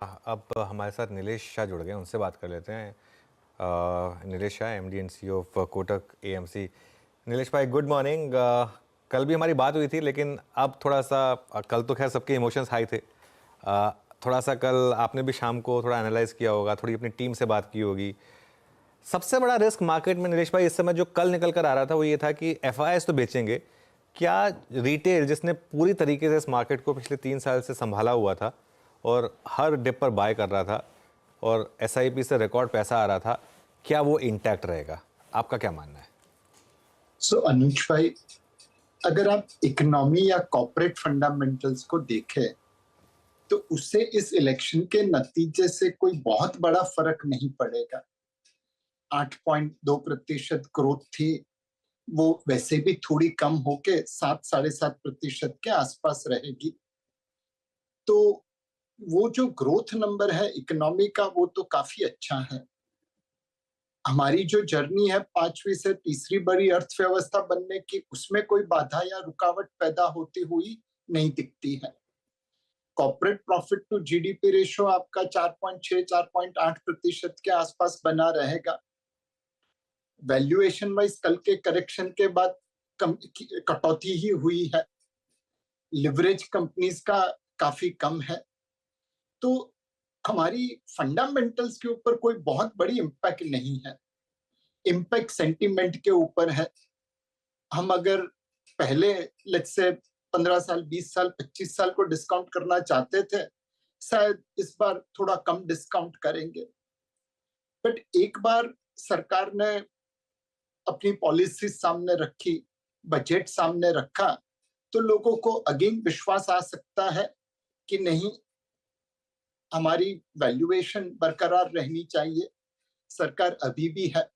अब हमारे साथ नीलेश शाह जुड़ गए, उनसे बात कर लेते हैं। Nilesh Shah, MD and CEO of Kotak AMC. Nilesh भाई, गुड मॉर्निंग। कल भी हमारी बात हुई थी, लेकिन अब थोड़ा सा कल तो खैर सबके इमोशंस हाई थे। थोड़ा सा कल आपने भी शाम को थोड़ा एनालाइज किया होगा, थोड़ी अपनी टीम से बात की होगी। सबसे बड़ा रिस्क मार्केट में नीलेश भाई इस समय जो कल निकल कर आ रहा था वो ये था कि एफआईआईज तो बेचेंगे, क्या रिटेल जिसने पूरी तरीके से इस मार्केट को पिछले 3 साल से संभाला हुआ था और हर डिप पर बाय कर रहा था और एसआईपी से रिकॉर्ड पैसा आ रहा था, क्या वो इंटैक्ट रहेगा? आपका क्या मानना है? अनुज भाई, अगर आप इकोनॉमी या कॉर्पोरेट फंडामेंटल्स को देखें तो उससे इस इलेक्शन के नतीजे से कोई बहुत बड़ा फर्क नहीं पड़ेगा। 8.2% ग्रोथ थी, वो वैसे भी थोड़ी कम होके 7-7.5% के आसपास रहेगी। तो वो जो ग्रोथ नंबर है इकोनॉमी का, वो तो काफी अच्छा है। हमारी जो जर्नी है 5वीं से तीसरी बड़ी अर्थव्यवस्था बनने की, उसमें कोई बाधा या रुकावट पैदा होती हुई नहीं दिखती है। Corporate profit to GDP ratio आपका 4.6-4.8% के आसपास बना रहेगा। वैल्यूएशन वाइज कल के करेक्शन के बाद कटौती ही हुई है। लिवरेज कंपनीज का काफी कम है। तो हमारी फंडामेंटल्स के ऊपर कोई बहुत बड़ी इम्पैक्ट नहीं है। इम्पैक्ट सेंटीमेंट के ऊपर है। हम अगर पहले लेट्स से 15 साल, 20 साल, 25 साल को डिस्काउंट करना चाहते थे, शायद इस बार थोड़ा कम डिस्काउंट करेंगे। बट एक बार सरकार ने अपनी पॉलिसी सामने रखी, बजट सामने रखा, तो लोगों को अगेन विश्वास आ सकता है कि नहीं, हमारी वैल्यूएशन बरकरार रहनी चाहिए। सरकार अभी भी है।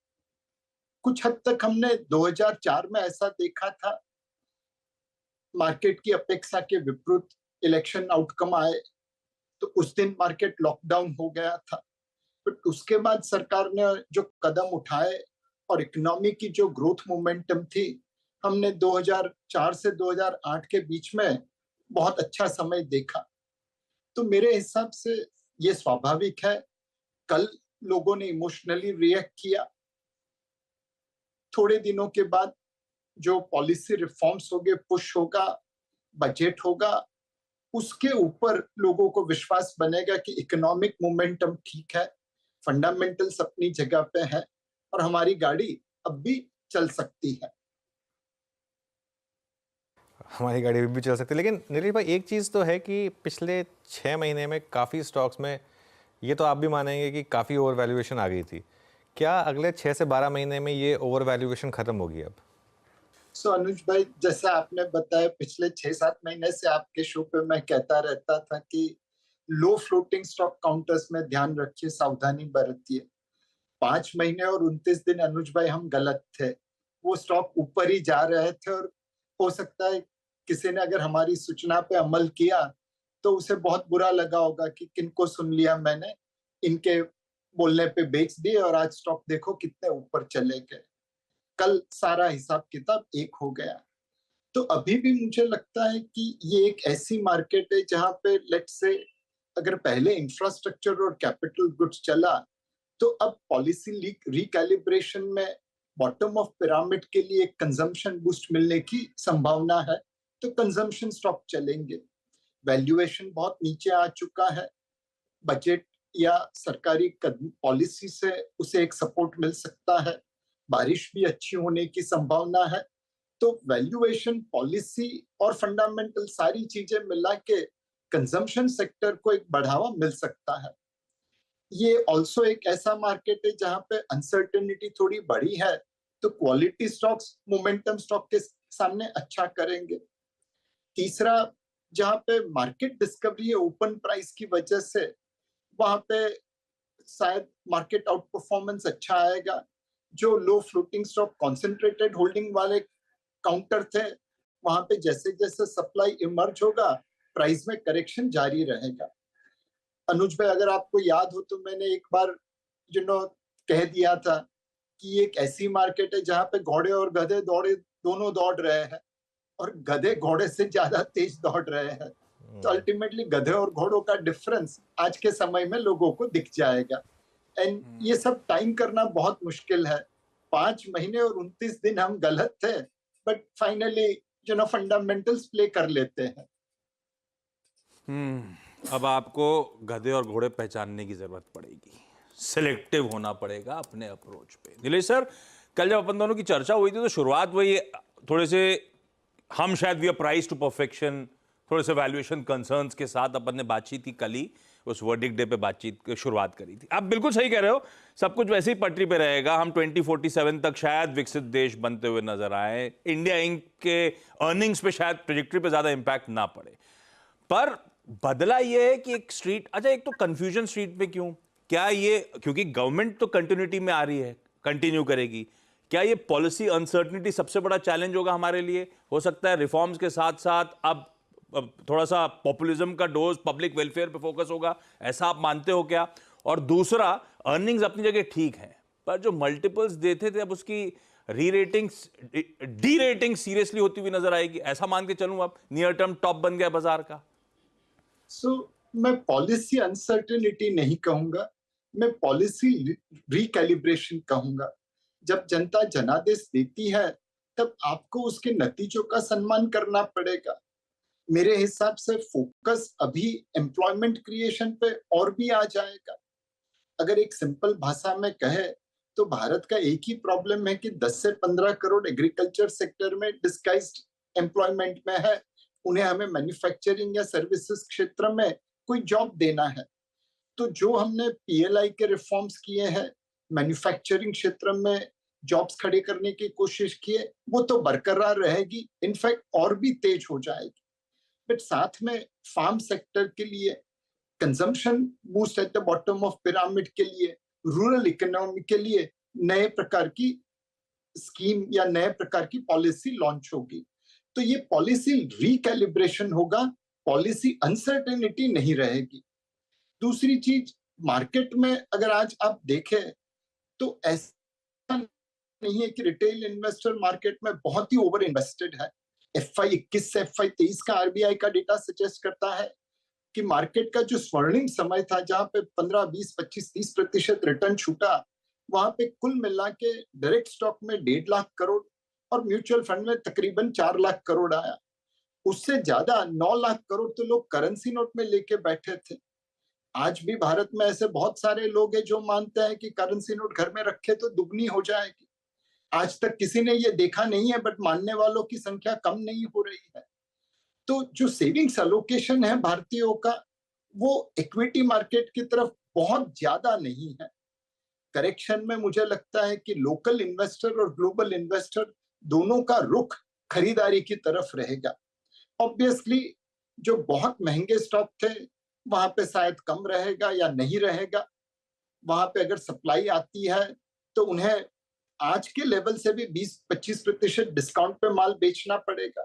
कुछ हद तक हमने 2004 में ऐसा देखा था, मार्केट की अपेक्षा के विपरीत इलेक्शन आउटकम आए तो उस दिन मार्केट लॉकडाउन हो गया था। बट उसके बाद सरकार ने जो कदम उठाए और इकोनॉमी की जो ग्रोथ मोमेंटम थी, हमने 2004 से 2008 के बीच में बहुत अच्छा समय देखा। तो मेरे हिसाब से ये स्वाभाविक है। कल लोगों ने इमोशनली रिएक्ट किया। थोड़े दिनों के बाद जो पॉलिसी रिफॉर्म्स होंगे, पुश होगा, बजट होगा, उसके ऊपर लोगों को विश्वास बनेगा कि इकोनॉमिक मोमेंटम ठीक है, फंडामेंटल्स अपनी जगह पे है और हमारी गाड़ी अब भी चल सकती है। हमारी गाड़ी भी चल सकती है, लेकिन नीलेश भाई एक चीज़ तो है कि पिछले 6 महीने में काफ़ी स्टॉक्स में, ये तो आप भी मानेंगे कि काफ़ी ओवर वैल्यूएशन आ गई थी। क्या अगले 6 से 12 महीने में ये ओवर वैल्यूएशन खत्म होगी अब? अनुज भाई, जैसा आपने बताया, पिछले 6-7 महीने से आपके शो पे मैं कहता रहता था कि लो फ्लोटिंग स्टॉक काउंटर्स में ध्यान रखिए, सावधानी बरतिए। 5 महीने और 29 दिन अनुज भाई हम गलत थे। वो स्टॉक ऊपर ही जा रहे थे और हो सकता है किसी ने अगर हमारी सूचना पे अमल किया तो उसे बहुत बुरा लगा होगा कि किनको सुन लिया मैंने, इनके बोलने पे बेच दिए और आज स्टॉक देखो कितने ऊपर चले गए। कल सारा हिसाब किताब एक हो गया। तो अभी भी मुझे लगता है कि ये एक ऐसी मार्केट है जहां पे लेट्स से अगर पहले इंफ्रास्ट्रक्चर और कैपिटल गुड्स चला, तो अब पॉलिसी रिकैलिब्रेशन में बॉटम ऑफ पिरामिड के लिए कंजम्पशन बूस्ट मिलने की संभावना है, तो कंजम्पशन स्टॉक चलेंगे। वैल्यूएशन बहुत नीचे आ चुका है। बजट या सरकारी पॉलिसी से उसे एक सपोर्ट मिल सकता है। बारिश भी अच्छी होने की संभावना है। तो वैल्यूएशन, पॉलिसी और फंडामेंटल सारी चीजें मिला के कंजम्पशन सेक्टर को एक बढ़ावा मिल सकता है। ये ऑल्सो एक ऐसा मार्केट है जहां पे अनसर्टेनिटी थोड़ी बड़ी है, तो क्वालिटी स्टॉक्स मोमेंटम स्टॉक के सामने अच्छा करेंगे। तीसरा, जहां पे मार्केट डिस्कवरी है ओपन प्राइस की वजह से, वहां पे शायद मार्केट आउट परफॉर्मेंस अच्छा आएगा। जो लो फ्लोटिंग स्टॉक कॉन्सेंट्रेटेड होल्डिंग वाले काउंटर थे, वहां पे जैसे जैसे सप्लाई इमर्ज होगा, प्राइस में करेक्शन जारी रहेगा। अनुज भाई, अगर आपको याद हो तो मैंने एक बार कह दिया था कि ये एक ऐसी मार्केट है जहां पे घोड़े और गधे दोनों दौड़ रहे हैं और गधे घोड़े से ज्यादा तेज दौड़ रहे हैं। तो अल्टीमेटली गधे और घोड़ों का डिफरेंस आज के समय में लोगों को दिख जाएगा। एंड ये सब टाइम करना बहुत मुश्किल है। 5 महीने और 29 दिन हम गलत थे, बट फाइनली फंडामेंटल्स प्ले कर लेते हैं। अब आपको गधे और घोड़े पहचानने की जरूरत पड़ेगी, सिलेक्टिव होना पड़ेगा अपने अप्रोच पे। नीलेश सर, कल जब अपन दोनों की चर्चा हुई थी तो शुरुआत वही थोड़े से हम शायद we are price to perfection, थोड़े से वैल्यूएशन कंसर्न्स के साथ अपन ने बातचीत की कल ही, उस वर्डिक्ट डे पे बातचीत की शुरुआत करी थी। आप बिल्कुल सही कह रहे हो, सब कुछ वैसे ही पटरी पे रहेगा। हम 2047 तक शायद विकसित देश बनते हुए नजर आए। इंडिया इंक के अर्निंग्स पे शायद ट्रेजेक्टरी पे ज्यादा इंपैक्ट ना पड़े, पर बदला ये है कि एक स्ट्रीट, अच्छा एक तो कंफ्यूजन स्ट्रीट पे क्यों, क्या ये क्योंकि गवर्नमेंट तो कंटिन्यूटी में आ रही है, कंटिन्यू करेगी, क्या ये पॉलिसी अनसर्टनिटी सबसे बड़ा चैलेंज होगा हमारे लिए? हो सकता है रिफॉर्म्स के साथ साथ अब थोड़ा सा पॉपुलिज्म का डोज पब्लिक वेलफेयर पे फोकस होगा, ऐसा आप मानते हो क्या? और दूसरा, अर्निंग्स अपनी जगह ठीक है, पर जो मल्टीपल्स देते थे अब उसकी री रेटिंग, डी रेटिंग सीरियसली होती हुई नजर आएगी, ऐसा मान के चलूं अब नियर टर्म टॉप बन गया बाजार का? मैं पॉलिसी अनसर्टेनिटी नहीं कहूंगा, मैं पॉलिसी रिकैलिब्रेशन कहूंगा। जब जनता जनादेश देती है तब आपको उसके नतीजों का सम्मान करना पड़ेगा। मेरे हिसाब से फोकस अभी एम्प्लॉयमेंट क्रिएशन पे और भी आ जाएगा। अगर एक सिंपल भाषा में कहे तो भारत का एक ही प्रॉब्लम है कि 10 से 15 करोड़ एग्रीकल्चर सेक्टर में डिस्गाइज्ड एम्प्लॉयमेंट में है। उन्हें हमें मैन्युफैक्चरिंग या सर्विसेज क्षेत्र में कोई जॉब देना है। तो जो हमने पीएलआई के रिफॉर्म्स किए हैं, मैन्युफैक्चरिंग क्षेत्र में जॉब्स खड़े करने की कोशिश की है, वो तो बरकरार रहेगी, इनफैक्ट और भी तेज हो जाएगी। बट साथ में फार्म सेक्टर के लिए, consumption boost at the bottom of pyramid के लिए, रूरल इकोनॉमी के लिए नए प्रकार की स्कीम या नए प्रकार की पॉलिसी लॉन्च होगी। तो ये पॉलिसी रिकैलिब्रेशन होगा, पॉलिसी अनसर्टेनिटी नहीं रहेगी। दूसरी चीज, मार्केट में अगर आज आप देखें तो ऐसा नहीं है कि रिटेल इन्वेस्टर मार्केट में बहुत ही ओवर इन्वेस्टेड है। FY 21 से FY 23 का आरबीआई का डेटा सजेस्ट करता है कि मार्केट का जो स्वर्णिम समय था, जहां पे 15, 20, 25, 30% रिटर्न छूटा, वहां पे कुल मिला के डायरेक्ट स्टॉक में 1.5 लाख करोड़ और म्यूचुअल फंड में तकरीबन 4 लाख करोड़ आया। उससे ज्यादा 9 लाख करोड़ तो लोग करेंसी नोट में लेके बैठे थे। आज भी भारत में ऐसे बहुत सारे लोग हैं जो मानते हैं कि करेंसी नोट घर में रखे तो दुगनी हो जाएगी। आज तक किसी ने ये देखा नहीं है, बट मानने वालों की संख्या कम नहीं हो रही है। तो जो सेविंग्स एलोकेशन है भारतीयों का, वो इक्विटी मार्केट की तरफ बहुत ज्यादा नहीं है। करेक्शन में मुझे लगता है कि लोकल इन्वेस्टर और ग्लोबल इन्वेस्टर दोनों का रुख खरीदारी की तरफ रहेगा। ऑब्वियसली जो बहुत महंगे स्टॉक थे वहां पे शायद कम रहेगा या नहीं रहेगा। वहां पे अगर सप्लाई आती है तो उन्हें आज के लेवल से भी 20-25% डिस्काउंट पे माल बेचना पड़ेगा।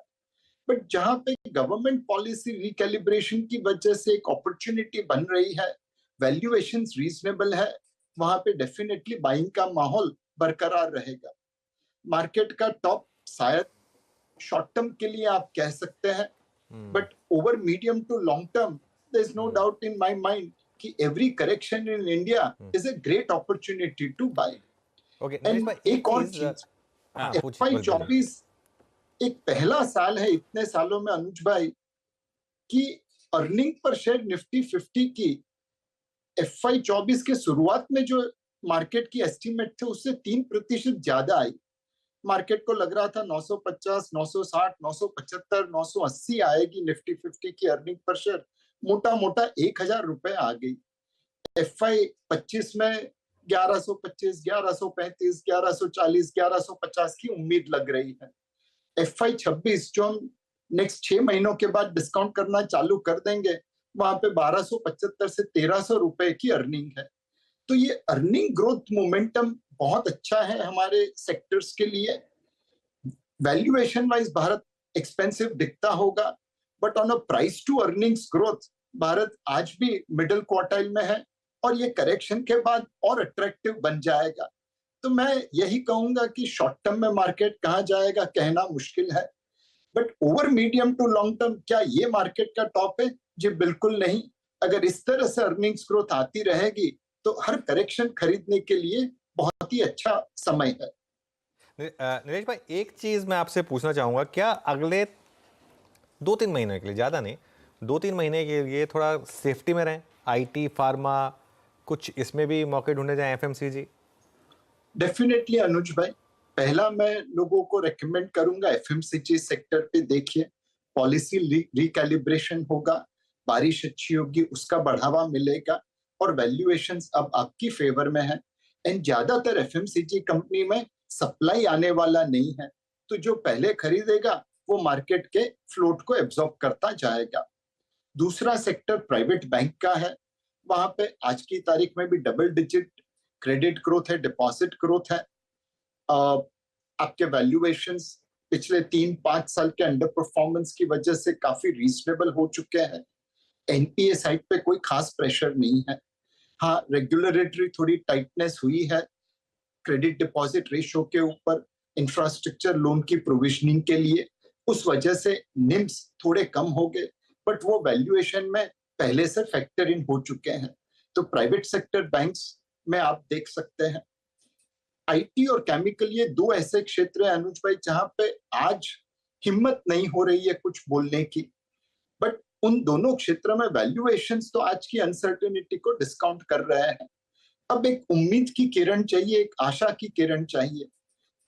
बट जहां पे गवर्नमेंट पॉलिसी रिकैलिब्रेशन की वजह से एक अपॉर्चुनिटी बन रही है, वैल्यूएशंस रीजनेबल है, वहां पे डेफिनेटली बाइंग का माहौल बरकरार रहेगा। मार्केट का टॉप शायद शॉर्ट टर्म के लिए आप कह सकते हैं, but over medium to long term there is no doubt in my mind कि every correction in India is a great opportunity to buy. Okay, and एक और चीज, FY 24 एक पहला साल है इतने सालों में अनुज भाई कि अर्निंग पर शेयर निफ्टी 50 की FY 24 के शुरुआत में जो मार्केट की एस्टीमेट थे उससे 3% ज्यादा आई। मार्केट को लग रहा था 950, 960, 975, 980 आएगी निफ्टी 50 की अर्निंग पर शेयर, मोटा मोटा 1000 रुपए आ गई। FY 25 में 1125, 1135, 1140, 1150 की उम्मीद लग रही है। FY 26 जो हम नेक्स्ट 6 महीनों के बाद डिस्काउंट करना चालू कर देंगे, वहां पे 1275 से 1300 रुपए की अर्निंग है। तो ये अर्निंग ग्रोथ मोमेंटम बहुत अच्छा है हमारे सेक्टर्स के लिए। वैल्यूएशन वाइज भारत एक्सपेंसिव दिखता होगा, but on a price to earnings growth Bharat आज भी मिडिल क्वार्टाइल में है और ये करेक्शन के बाद और अट्रैक्टिव बन जाएगा। तो मैं यही कहूंगा कि शॉर्ट टर्म में मार्केट कहाँ जाएगा कहना मुश्किल है, but over medium to long term क्या ये मार्केट का टॉप है? जी बिल्कुल नहीं। अगर इस तरह से अर्निंग्स ग्रोथ आती रहेगी तो हर करेक्शन खरीदने के लिए बहुत ही अच्छा समय है। नीलेश भाई, एक चीज मैं आपसे पूछना चाहूंगा, क्या अगले 2-3 महीने के लिए, ज्यादा नहीं, 2-3 महीने के लिए थोड़ा सेफ्टी में रहें, आईटी, फार्मा, कुछ इसमें भी मौके ढूंढे जाएं, एफएमसीजी? डेफिनेटली अनुज भाई, पहला मैं लोगों को रेकमेंड करूंगा एफएमसीजी सेक्टर पे देखिए। पॉलिसी रिकैलिब्रेशन होगा, बारिश अच्छी होगी, उसका बढ़ावा मिलेगा और वैल्यूएशंस अब आपकी फेवर में है। एंड ज्यादातर एफएमसीजी कंपनी में सप्लाई आने वाला नहीं है, तो जो पहले खरीदेगा वो मार्केट के फ्लोट को एब्जॉर्ब करता जाएगा। दूसरा सेक्टर प्राइवेट बैंक का है। वहां पे आज की तारीख में भी डबल डिजिट क्रेडिट ग्रोथ है, डिपॉजिट ग्रोथ है। आपके वैल्यूएशंस पिछले 3-5 साल के अंडर परफॉर्मेंस की वजह से काफी रीजनेबल हो चुके हैं। एनपीए साइड पे कोई खास प्रेशर नहीं है। हाँ, रेगुलेटरी थोड़ी टाइटनेस हुई है क्रेडिट डिपॉजिट रेशियो के ऊपर, इंफ्रास्ट्रक्चर लोन की प्रोविजनिंग के लिए, उस वजह से निम्स थोड़े कम हो गए, बट वो वैल्यूएशन में पहले से फैक्टर इन हो चुके हैं। तो प्राइवेट सेक्टर बैंक्स में आप देख सकते हैं। आईटी और केमिकल, ये दो ऐसे क्षेत्र हैं अनुज भाई जहां पे आज हिम्मत नहीं हो रही है कुछ बोलने की, बट उन दोनों क्षेत्रों में वैल्यूएशंस तो आज की अनसर्टेनिटी को डिस्काउंट कर रहे हैं। अब एक उम्मीद की किरण चाहिए, एक आशा की किरण चाहिए।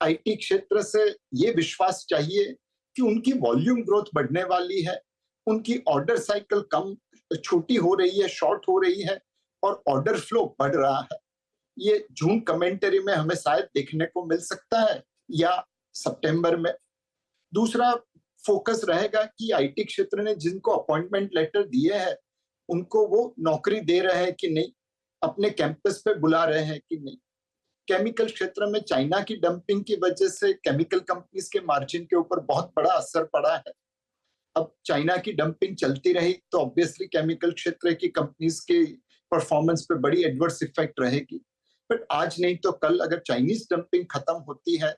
आईटी क्षेत्र से ये विश्वास चाहिए कि उनकी वॉल्यूम ग्रोथ बढ़ने वाली है, उनकी ऑर्डर साइकिल कम छोटी हो रही है, शॉर्ट हो रही है और ऑर्डर फ्लो बढ़ रहा है। ये जून कमेंटरी में हमें शायद देखने को मिल सकता है या सितंबर में। दूसरा फोकस रहेगा कि आईटी क्षेत्र ने जिनको अपॉइंटमेंट लेटर दिए हैं उनको वो नौकरी दे रहे हैं कि नहीं, अपने कैंपस पे बुला रहे हैं कि नहीं। केमिकल क्षेत्र में चाइना की डंपिंग की वजह से केमिकल कंपनीज के मार्जिन के ऊपर बहुत बड़ा असर पड़ा है। अब चाइना की डंपिंग चलती रही तो ऑब्वियसली केमिकल क्षेत्र की कंपनीज के परफॉर्मेंस पे बड़ी एडवर्स इफेक्ट रहेगी। बट आज नहीं तो कल अगर चाइनीज डंपिंग खत्म होती है,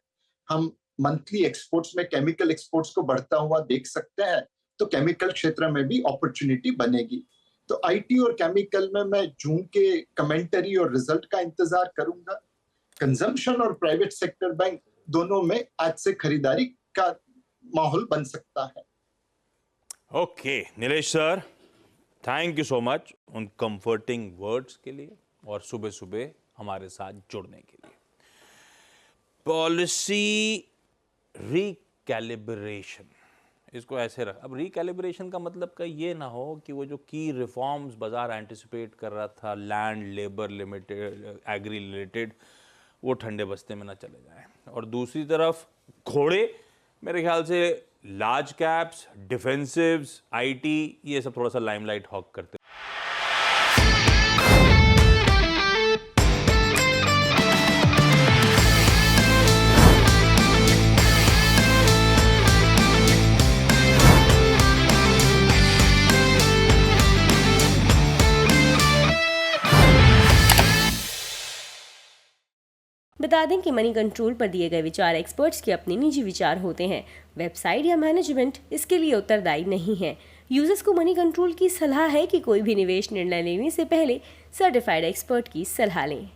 हम मंथली एक्सपोर्ट्स में केमिकल एक्सपोर्ट्स को बढ़ता हुआ देख सकते हैं, तो केमिकल क्षेत्र में भी अपॉर्चुनिटी बनेगी। तो आईटी और केमिकल में मैं जून के कमेंटरी और रिजल्ट का इंतजार करूंगा। कंजम्पशन और प्राइवेट सेक्टर बैंक दोनों में आज से खरीदारी का माहौल बन सकता है। Okay Nilesh sir, thank you so much उन कंफर्टिंग वर्ड्स के लिए और सुबह सुबह हमारे साथ जुड़ने के लिए। पॉलिसी रिकैलिब्रेशन, इसको ऐसे रख, अब रिकैलिब्रेशन का मतलब का ये ना हो कि वो जो की रिफॉर्म्स बाजार एंटिसिपेट कर रहा था, land, labour limited, agri related, वो ठंडे बस्ते में ना चले जाए। और दूसरी तरफ घोड़े, मेरे ख्याल से लार्ज कैप्स, डिफेंसिव्स, आईटी, ये सब थोड़ा सा लाइमलाइट हॉक करते हैं। बता दें कि मनी कंट्रोल पर दिए गए विचार एक्सपर्ट्स के अपने निजी विचार होते हैं। वेबसाइट या मैनेजमेंट इसके लिए उत्तरदायी नहीं है। यूजर्स को मनी कंट्रोल की सलाह है कि कोई भी निवेश निर्णय लेने से पहले सर्टिफाइड एक्सपर्ट की सलाह लें।